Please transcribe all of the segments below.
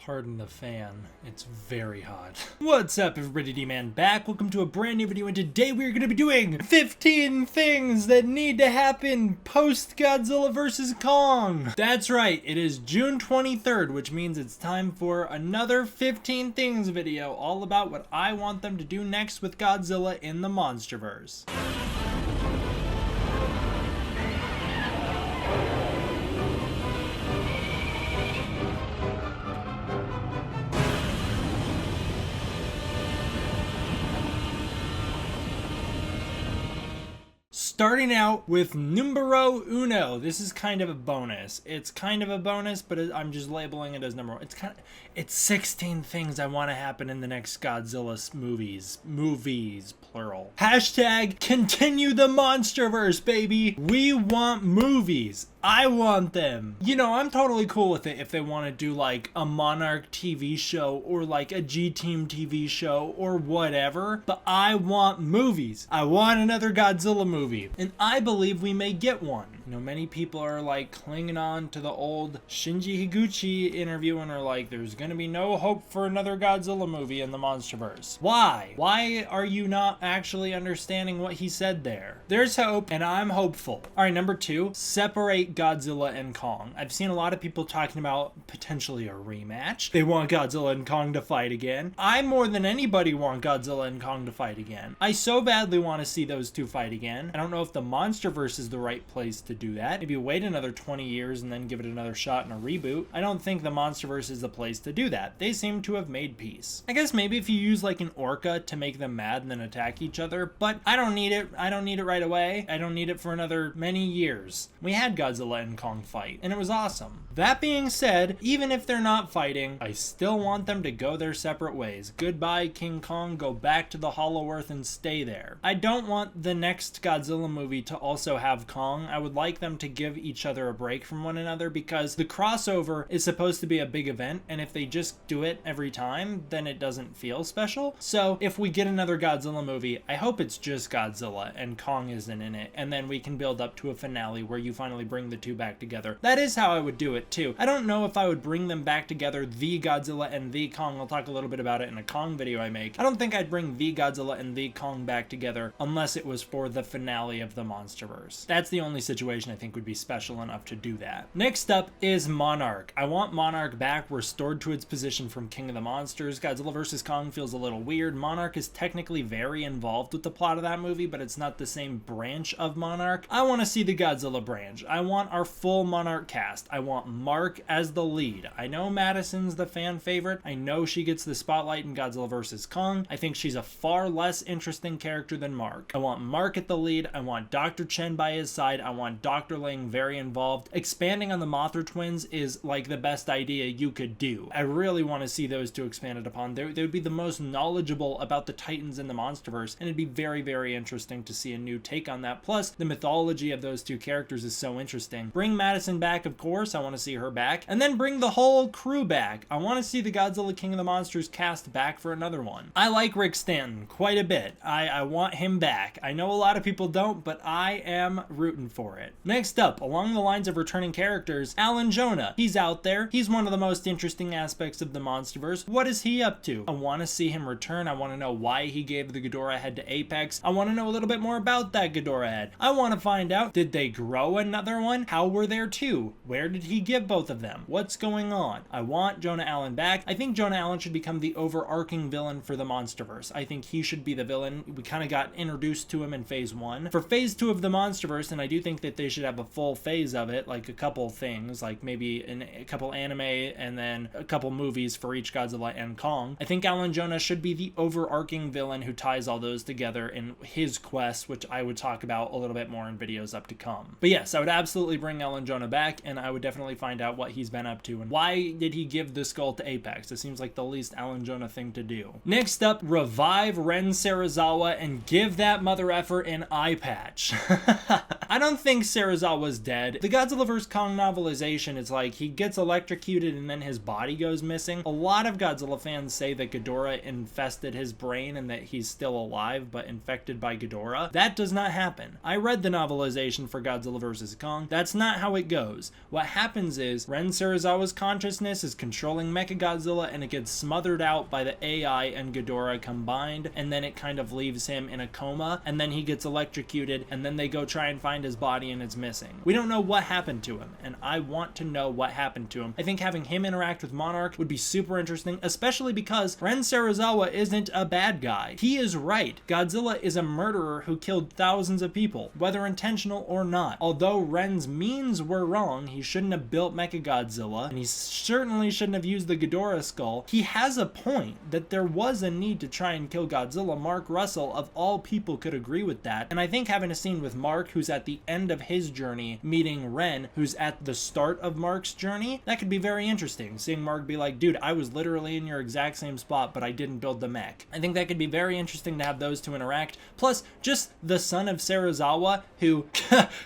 Pardon the fan, it's very hot. What's up everybody, D-Man back. Welcome to a brand new video, and today we're going to be doing 15 things that need to happen post Godzilla vs Kong. That's right, it is June 23rd, which means it's time for another 15 things video all about what I want them to do next with Godzilla in the MonsterVerse. Starting out with numero uno. This is kind of a bonus. It's kind of a bonus, but I'm just labeling it as number one. It's 16 things I want to happen in the next Godzilla movies, plural. Hashtag continue the MonsterVerse, baby. We want movies. I want them. You know, I'm totally cool with it if they want to do like a Monarch TV show or like a G-Team TV show or whatever, but I want movies. I want another Godzilla movie, and I believe we may get one. You know, many people are like clinging on to the old Shinji Higuchi interview and are like, there's gonna be no hope for another Godzilla movie in the MonsterVerse. Why? Why are you not actually understanding what he said there? There's hope, and I'm hopeful. All right, number two, separate Godzilla and Kong. I've seen a lot of people talking about potentially a rematch. They want Godzilla and Kong to fight again. I more than anybody want Godzilla and Kong to fight again. I so badly want to see those two fight again. I don't know if the MonsterVerse is the right place to do that. Maybe wait another 20 years and then give it another shot in a reboot. I don't think the MonsterVerse is the place to do that. They seem to have made peace. I guess maybe if you use like an orca to make them mad and then attack each other, but I don't need it. I don't need it right away. I don't need it for another many years. We had Godzilla and Kong fight, and it was awesome. That being said, even if they're not fighting, I still want them to go their separate ways. Goodbye, King Kong. Go back to the Hollow Earth and stay there. I don't want the next Godzilla movie to also have Kong. I would like them to give each other a break from one another, because the crossover is supposed to be a big event, and if they just do it every time, then it doesn't feel special. So if we get another Godzilla movie, I hope it's just Godzilla and Kong isn't in it, and then we can build up to a finale where you finally bring the two back together. That is how I would do it too. I don't know if I would bring them back together, the Godzilla and the Kong. I'll talk a little bit about it in a Kong video I make. I don't think I'd bring the Godzilla and the Kong back together unless it was for the finale of the MonsterVerse. That's the only situation I think would be special enough to do that. Next up is Monarch. I want Monarch back, restored to its position from King of the Monsters. Godzilla vs Kong feels a little weird. Monarch is technically very involved with the plot of that movie, but it's not the same branch of Monarch. I want to see the Godzilla branch. I want our full Monarch cast. I want Mark as the lead. I know Madison's the fan favorite. I know she gets the spotlight in Godzilla vs Kong. I think she's a far less interesting character than Mark. I want Mark at the lead. I want Dr. Chen by his side. I want Dr. Ling very involved. Expanding on the Mothra twins is like the best idea you could do. I really want to see those two expanded upon. They would be the most knowledgeable about the Titans in the MonsterVerse, and it'd be very, very interesting to see a new take on that. Plus, the mythology of those two characters is so interesting. Bring Madison back, of course. I want to see her back. And then bring the whole crew back. I want to see the Godzilla King of the Monsters cast back for another one. I like Rick Stanton quite a bit. I want him back. I know a lot of people don't, but I am rooting for it. Next up, along the lines of returning characters, Alan Jonah. He's out there. He's one of the most interesting aspects of the MonsterVerse. What is he up to? I want to see him return. I want to know why he gave the Ghidorah head to Apex. I want to know a little bit more about that Ghidorah head. I want to find out, did they grow another one? How were there two? Where did he give both of them? What's going on? I want Jonah Allen back. I think Jonah Allen should become the overarching villain for the MonsterVerse. I think he should be the villain. We kind of got introduced to him in phase 1. For phase 2 of the MonsterVerse, and I do think that they should have a full phase of it, like a couple things, like maybe a couple anime and then a couple movies for each Godzilla and Kong. I think Alan Jonah should be the overarching villain who ties all those together in his quest, which I would talk about a little bit more in videos up to come. But yes, I would absolutely bring Alan Jonah back, and I would definitely find out what he's been up to and why did he give the skull to Apex. It seems like the least Alan Jonah thing to do. Next up, revive Ren Serizawa and give that mother effer an eye patch. I don't think Serizawa's dead. The Godzilla vs Kong novelization is like he gets electrocuted and then his body goes missing. A lot of Godzilla fans say that Ghidorah infested his brain and that he's still alive but infected by Ghidorah. That does not happen. I read the novelization for Godzilla vs Kong. That's not how it goes. What happens is Ren Serizawa's consciousness is controlling Mechagodzilla, and it gets smothered out by the AI and Ghidorah combined, and then it kind of leaves him in a coma, and then he gets electrocuted, and then they go try and find his body, and it's missing. We don't know what happened to him, and I want to know what happened to him. I think having him interact with Monarch would be super interesting, especially because Ren Serizawa isn't a bad guy. He is right. Godzilla is a murderer who killed thousands of people, whether intentional or not. Although Ren's means were wrong, he shouldn't have built Mechagodzilla, and he certainly shouldn't have used the Ghidorah skull. He has a point that there was a need to try and kill Godzilla. Mark Russell, of all people, could agree with that, and I think having a scene with Mark, who's at the end of his journey, meeting Ren, who's at the start of Mark's journey, that could be very interesting. Seeing Mark be like, dude, I was literally in your exact same spot, but I didn't build the mech. I think that could be very interesting to have those two interact. Plus, just the son of Serizawa, who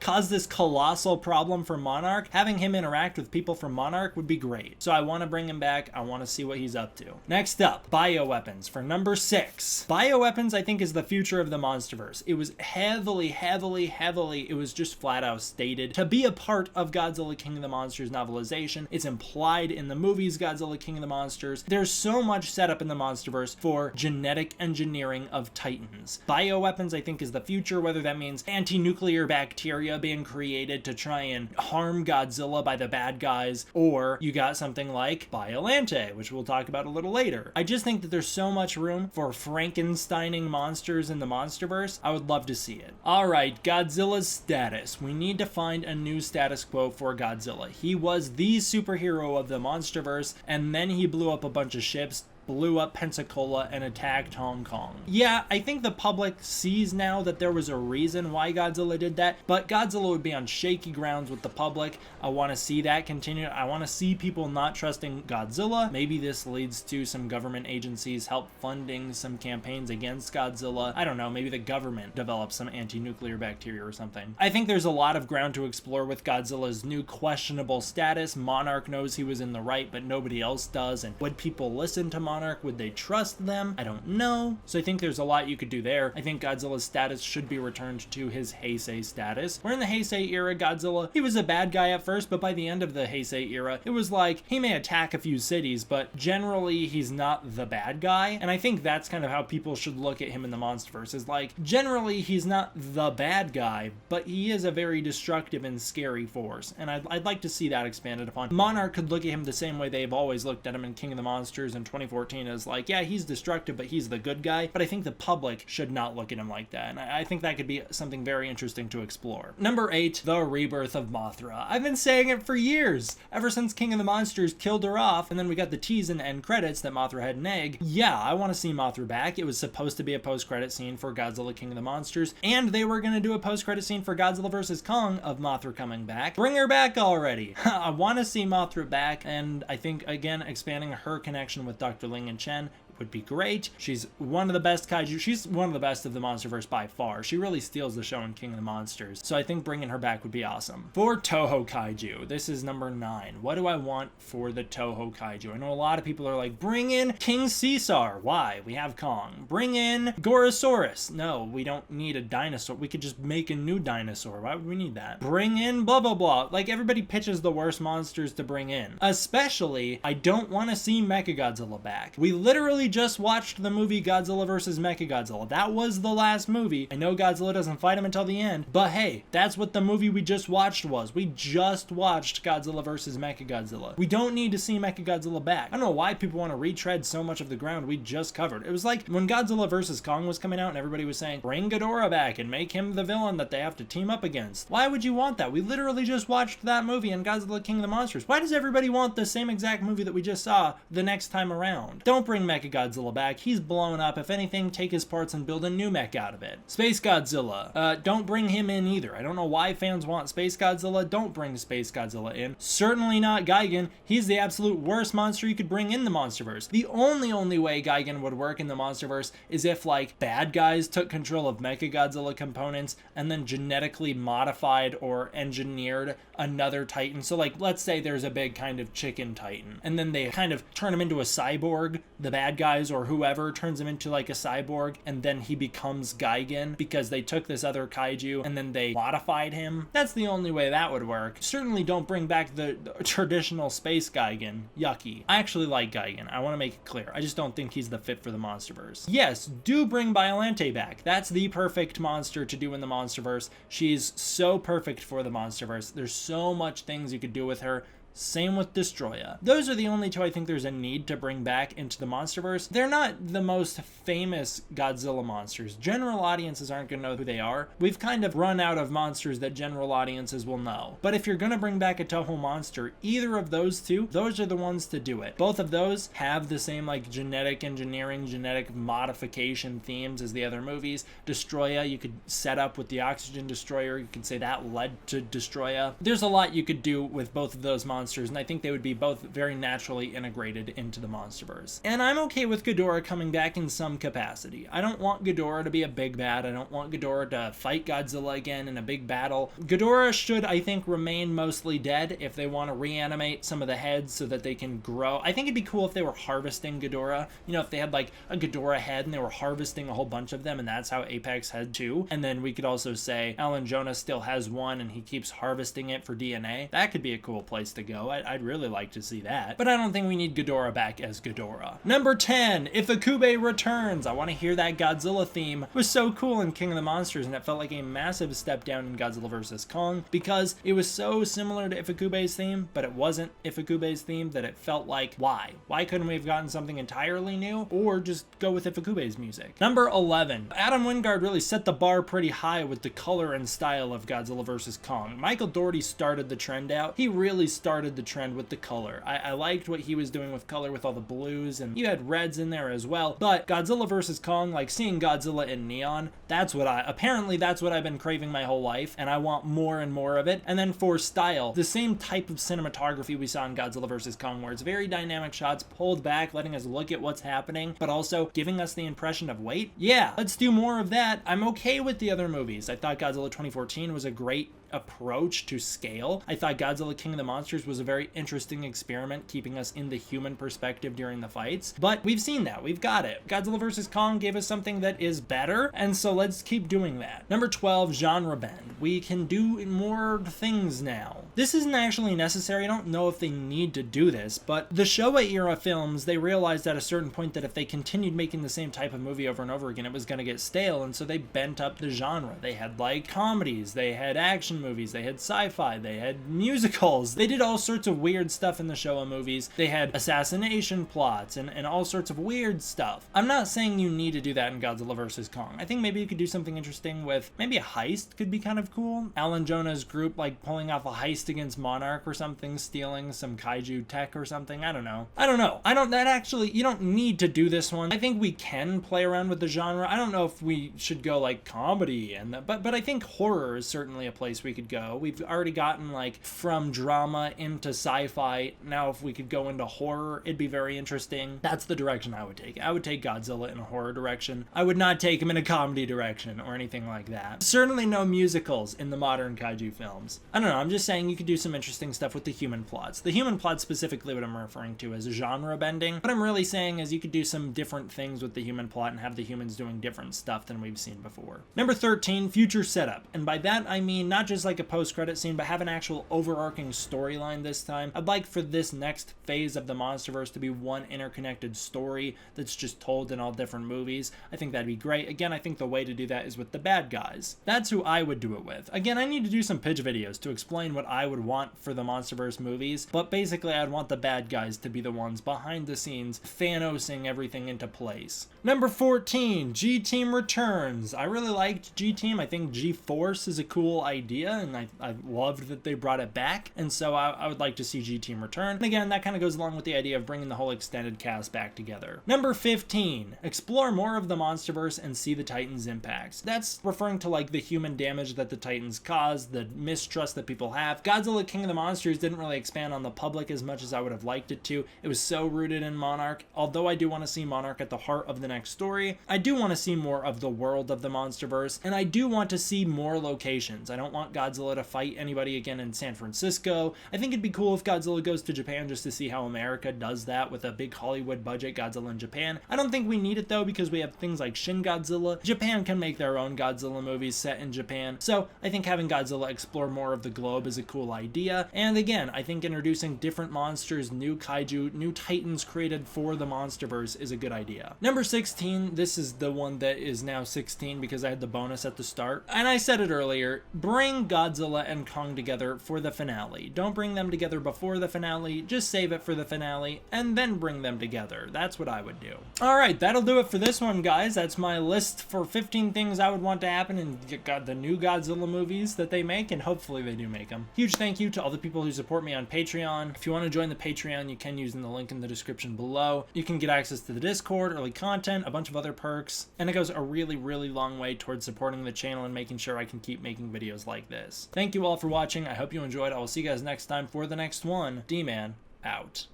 caused this colossal problem for Monarch, having him interact with people from Monarch would be great. So I want to bring him back. I want to see what he's up to. Next up, bioweapons for number 6. Bioweapons, I think, is the future of the MonsterVerse. It was heavily, it was just flat out stated to be a part of Godzilla King of the Monsters novelization. It's implied in the movies Godzilla King of the Monsters. There's so much set up in the MonsterVerse for genetic engineering of titans. Bioweapons, I think, is the future, whether that means anti-nuclear bacteria being created to try and harm Godzilla by the bad guys, or you got something like Biolante, which we'll talk about a little later. I just think that there's so much room for Frankensteining monsters in the MonsterVerse. I would love to see it. Alright, Godzilla's status. We need to find a new status quo for Godzilla. He was the superhero of the MonsterVerse, and then he blew up a bunch of ships, blew up Pensacola, and attacked Hong Kong. Yeah, I think the public sees now that there was a reason why Godzilla did that, but Godzilla would be on shaky grounds with the public. I want to see that continue. I want to see people not trusting Godzilla. Maybe this leads to some government agencies help funding some campaigns against Godzilla. I don't know, maybe the government develops some anti-nuclear bacteria or something. I think there's a lot of ground to explore with Godzilla's new questionable status. Monarch knows he was in the right, but nobody else does, and would people listen to Monarch? Would they trust them? I don't know. So I think there's a lot you could do there. I think Godzilla's status should be returned to his Heisei status. Where in the Heisei era, Godzilla, he was a bad guy at first, but by the end of the Heisei era, it was like, he may attack a few cities, but generally he's not the bad guy. And I think that's kind of how people should look at him in the MonsterVerse, is like, generally he's not the bad guy, but he is a very destructive and scary force. And I'd like to see that expanded upon. Monarch could look at him the same way they've always looked at him in King of the Monsters in 2014, as like, yeah, he's destructive, but he's the good guy. But I think the public should not look at him like that, and I think that could be something very interesting to explore. Number 8, the rebirth of Mothra. I've been saying it for years, ever since King of the Monsters killed her off, and then we got the tease in the end credits that Mothra had an egg. Yeah, I want to see Mothra back. It was supposed to be a post-credit scene for Godzilla King of the Monsters, and they were going to do a post-credit scene for Godzilla vs Kong of Mothra coming back. Bring her back already. I want to see Mothra back, and I think, again, expanding her connection with Dr. Ling and Chen would be great. She's one of the best kaiju. She's one of the best of the MonsterVerse by far. She really steals the show in King of the Monsters. So I think bringing her back would be awesome. For Toho Kaiju, this is number 9. What do I want for the Toho Kaiju? I know a lot of people are like, bring in King Caesar. Why? We have Kong. Bring in Gorosaurus. No, we don't need a dinosaur. We could just make a new dinosaur. Why would we need that? Bring in blah, blah, blah. Like, everybody pitches the worst monsters to bring in. Especially, I don't want to see Mechagodzilla back. We literally just watched the movie Godzilla vs Mechagodzilla. That was the last movie. I know Godzilla doesn't fight him until the end, but hey, that's what the movie we just watched was. We just watched Godzilla vs Mechagodzilla. We don't need to see Mechagodzilla back. I don't know why people want to retread so much of the ground we just covered. It was like when Godzilla vs Kong was coming out and everybody was saying, bring Ghidorah back and make him the villain that they have to team up against. Why would you want that? We literally just watched that movie in Godzilla King of the Monsters. Why does everybody want the same exact movie that we just saw the next time around? Don't bring Mechagodzilla back. He's blown up. If anything, take his parts and build a new mech out of it. Space Godzilla. Don't bring him in either. I don't know why fans want Space Godzilla. Don't bring Space Godzilla in. Certainly not Gigan. He's the absolute worst monster you could bring in the MonsterVerse. The only way Gigan would work in the MonsterVerse is if, like, bad guys took control of Mechagodzilla components and then genetically modified or engineered another Titan. So, like, let's say there's a big kind of chicken Titan, and then they kind of turn him into a cyborg, the bad guys or whoever turns him into like a cyborg, and then he becomes Gigan because they took this other kaiju and then they modified him. That's the only way that would work. Certainly don't bring back the traditional space Gigan. Yucky. I actually like Gigan. I want to make it clear. I just don't think he's the fit for the MonsterVerse. Yes, do bring Biollante back. That's the perfect monster to do in the MonsterVerse. She's so perfect for the MonsterVerse. There's so much things you could do with her. Same with Destroya. Those are the only two I think there's a need to bring back into the MonsterVerse. They're not the most famous Godzilla monsters. General audiences aren't going to know who they are. We've kind of run out of monsters that general audiences will know. But if you're going to bring back a Toho monster, either of those two, those are the ones to do it. Both of those have the same like genetic engineering, genetic modification themes as the other movies. Destroya, you could set up with the Oxygen Destroyer. You could say that led to Destroya. There's a lot you could do with both of those monsters, and I think they would be both very naturally integrated into the MonsterVerse. And I'm okay with Ghidorah coming back in some capacity. I don't want Ghidorah to be a big bad. I don't want Ghidorah to fight Godzilla again in a big battle. Ghidorah should, I think, remain mostly dead if they want to reanimate some of the heads so that they can grow. I think it'd be cool if they were harvesting Ghidorah. You know, if they had like a Ghidorah head and they were harvesting a whole bunch of them, and that's how Apex had two. And then we could also say Alan Jonah still has one and he keeps harvesting it for DNA. That could be a cool place to go. I'd really like to see that. But I don't think we need Ghidorah back as Ghidorah. Number 10, Ifukube returns. I want to hear that Godzilla theme. It was so cool in King of the Monsters, and it felt like a massive step down in Godzilla vs. Kong because it was so similar to Ifukube's theme, but it wasn't Ifukube's theme, that it felt like, why? Why couldn't we have gotten something entirely new or just go with Ifukube's music? Number 11, Adam Wingard really set the bar pretty high with the color and style of Godzilla vs. Kong. Michael Dougherty started the trend out. He really started the trend with the color. I liked what he was doing with color with all the blues, and you had reds in there as well. But Godzilla vs. Kong, like seeing Godzilla in neon, that's what I've been craving my whole life, and I want more and more of it. And then for style, the same type of cinematography we saw in Godzilla vs. Kong, where it's very dynamic shots, pulled back, letting us look at what's happening, but also giving us the impression of, wait, yeah, let's do more of that. I'm okay with the other movies. I thought Godzilla 2014 was a great approach to scale. I thought Godzilla King of the Monsters was a very interesting experiment, keeping us in the human perspective during the fights. But we've seen that. We've got it. Godzilla vs. Kong gave us something that is better, and so let's keep doing that. Number 12, genre bend. We can do more things now. This isn't actually necessary. I don't know if they need to do this, but the Showa era films, they realized at a certain point that if they continued making the same type of movie over and over again, it was going to get stale, and so they bent up the genre. They had like comedies, they had action movies, they had sci-fi, they had musicals, they did all sorts of weird stuff in the Showa movies. They had assassination plots and all sorts of weird stuff. I'm not saying you need to do that in Godzilla vs. Kong. I think maybe you could do something interesting with maybe a heist could be kind of cool. Alan Jonah's group like pulling off a heist against Monarch or something, stealing some kaiju tech or something. I don't know. You don't need to do this one. I think we can play around with the genre. I don't know if we should go like comedy but I think horror is certainly a place we could go. We've already gotten like from drama into sci-fi. Now if we could go into horror, it'd be very interesting. That's the direction I would take. I would take Godzilla in a horror direction. I would not take him in a comedy direction or anything like that. Certainly no musicals in the modern kaiju films. I don't know, I'm just saying you could do some interesting stuff with the human plots. The human plots specifically what I'm referring to as genre bending. What I'm really saying is you could do some different things with the human plot and have the humans doing different stuff than we've seen before. Number 13, future setup. And by that I mean not just like a post-credit scene, but have an actual overarching storyline this time. I'd like for this next phase of the MonsterVerse to be one interconnected story that's just told in all different movies. I think that'd be great. Again, I think the way to do that is with the bad guys. That's who I would do it with. Again, I need to do some pitch videos to explain what I would want for the MonsterVerse movies, but basically I'd want the bad guys to be the ones behind the scenes Thanosing everything into place. Number 14, G-Team returns. I really liked G-Team. I think G-Force is a cool idea, and I loved that they brought it back, and so I would like to see G-Team return. And again, that kind of goes along with the idea of bringing the whole extended cast back together. Number 15, explore more of the MonsterVerse and see the Titans' impacts. That's referring to like the human damage that the Titans cause, the mistrust that people have. Godzilla King of the Monsters didn't really expand on the public as much as I would have liked it to. It was so rooted in Monarch. Although I do want to see Monarch at the heart of the next story, I do want to see more of the world of the MonsterVerse, and I do want to see more locations. I don't want Godzilla to fight anybody again in San Francisco. I think it'd be cool if Godzilla goes to Japan just to see how America does that with a big Hollywood budget Godzilla in Japan. I don't think we need it though, because we have things like Shin Godzilla. Japan can make their own Godzilla movies set in Japan, so I think having Godzilla explore more of the globe is a cool idea. And again, I think introducing different monsters, new kaiju, new titans created for the MonsterVerse is a good idea. Number 16, this is the one that is now 16 because I had the bonus at the start. And I said it earlier, bring Godzilla and Kong together for the finale. Don't bring them together before the finale, just save it for the finale and then bring them together. That's what I would do. Alright, that'll do it for this one, guys. That's my list for 15 things I would want to happen in the new Godzilla movies that they make, and hopefully they do make them. Huge thank you to all the people who support me on Patreon. If you want to join the Patreon, you can using the link in the description below. You can get access to the Discord, early content, a bunch of other perks, and it goes a really, really long way towards supporting the channel and making sure I can keep making videos like this. Thank you all for watching. I hope you enjoyed. I will see you guys next time for the next one. D-Man, out.